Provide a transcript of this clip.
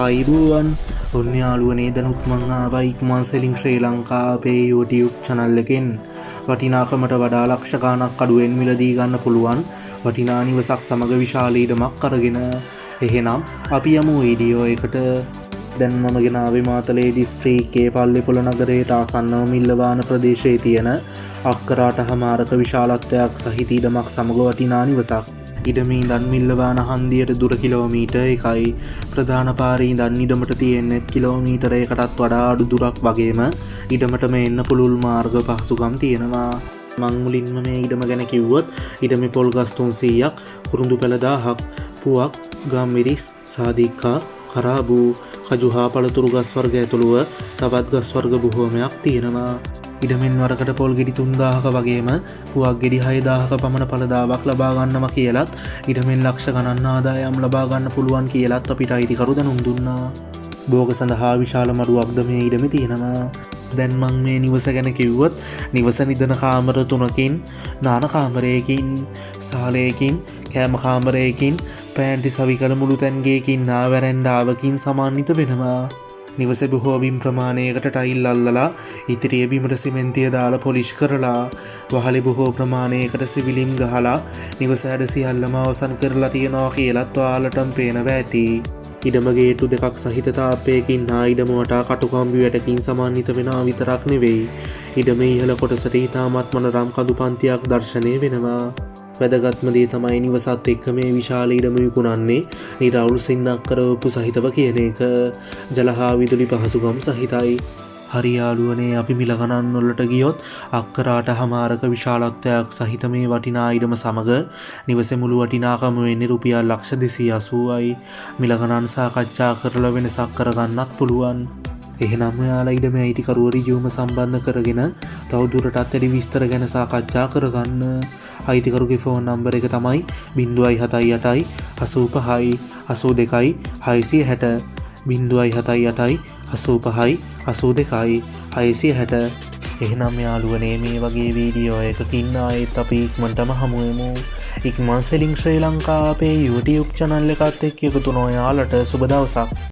ආයිබෝවන් ඔන්න යාළුවනේ දැනුත් මං ආවා ඉක්මන් සෙලින් ශ්‍රී ලංකා අපේ YouTube channel එකෙන් වටිනාකමට වඩා ලක්ෂ ගාණක් අඩුවෙන් මිලදී ගන්න පුළුවන් වටිනා නිවසක් සමග විශාල ඉඩමක් අරගෙන එහෙනම් අපි යමු වීඩියෝ එකට. දැන් මම ගෙනාවේ මාතලේ දිස්ත්‍රික්කයේ පල්ලේපොළ නගරයට ආසන්නව මිල්ලවාන ප්‍රදේශයේ තියෙන අක්කරාටහමාරක විශාලත්වයක් සහිත ඉඩමක් සමග වටිනා නිවසක්. ඉඩමේ ඉඳන් මිල්ලවාන හන්දියට දුර කිලෝමීටර් 1යි. ප්‍රධාන පාරේ ඉඳන් ඉඩමට තියෙන්නේ කිලෝමීටර් 1කටත් වඩා අඩු දුරක් වගේම ඉඩමට එන්න පුළුල් මාර්ග පහසුකම් තියෙනවා. මං මුලින්ම මේ ඉඩම ගැන කිව්වොත් ඉඩමේ පොල් ගස් 300ක්, කුරුඳු පැල 1000ක්, පුවක්, ගම්මිරිස්, සාදික්කා, කරාබු, කජු හා පළතුරු ගස් වර්ග ඇතුළුව තවත් ගස් වර්ග බොහෝමයක් තියෙනවා. ඉඩමෙන් වරකට පොල් ගෙඩි 3000ක වගේම පුවක් ගෙඩි 6000ක පමණ ඵලදාවක් ලබා ගන්නවා කියලත් ඉඩමෙන් ලක්ෂ ගණන් ආදායම් ලබා ගන්න පුළුවන් කියලත් අපිට අයිතිකරු දැනුම් දුන්නා. භෝග සඳහා විශාල මඩුවක්ද මේ ඉඩමේ තියෙනවා. දැන් මං මේ නිවස ගැන කිව්වොත් නිවස නිදන කාමර 3කින්, නාන කාමරයකින්, සාලයකින්, කෑම කාමරයකින්, පෑන්ටි සවිකල මුළු තැන්ගේකින් නා වැරැන්ඩාවකින් සමන්විත වෙනවා. නිවස බොහෝ බිම් ප්‍රමාණයකට ටයිල් අල්ලලා ඉතිරිය බිමට සිමෙන්තිය දාලා පොලිෂ් කරලා වහලේ බොහෝ ප්‍රමාණයකට සිවිලිම් ගහලා නිවස හැඩ සියල්ලම අවසන් කරලා තියෙනවා කියලත් ඔයාලටම පේනවා ඇති. ඉඩම ගේට්ටු දෙකක් සහිත තාප්පයකින් හා ඉඩම වටා කටුකම්බි වැටකින් සමන්විත වෙනවා විතරක් නෙවෙයි. ඉඩමේ ඉහළ කොටසට ඉතාමත් මනරම් කඳු පන්තියක් දැర్శණය වෙනවා. වැදගත්ම දේ තමයි නිවසත් එක්ක මේ විශාල ඉඩම විකුණන්නේ නිරවුල් සින්නක් කරවපු සහිතව කියන එක. ජල හා විදුලි පහසුකම් සහිතයි. හරි යාළුවනේ අපි මිල ගණන් වලට ගියොත් අක්කරාටහමාරක විශාලත්වයක් සහිත මේ වටිනා ඉඩම සමග නිවසේ මුළු වටිනාකම වෙන්නේ රුපියල් ලක්ෂ 280යි. මිල ගණන් සාකච්ඡා කරලා වෙනසක් කරගන්නත් පුළුවන්. එහෙනම් ඔයාලා ඉඩමේ අයිතිකරුවෝ ඍජුවම සම්බන්ධ කරගෙන තවදුරටත් වැඩි විස්තර ගැන සාකච්ඡා කරගන්න. අයිතිකරුගේ ෆෝන් නම්බර එක තමයි 078 85 82 660 078 85 82 660. එහෙනම් යාළුවනේ මේ වගේ වීඩියෝ එකකින් ආයෙත් අපි ඉක්මනටම හමු වෙමු. ඉක්මන් සෙලින් ශ්‍රී ලංකා අපේ YouTube channel එකත් එක්ක එකතු වෙන ඔයාලට සුබ දවසක්.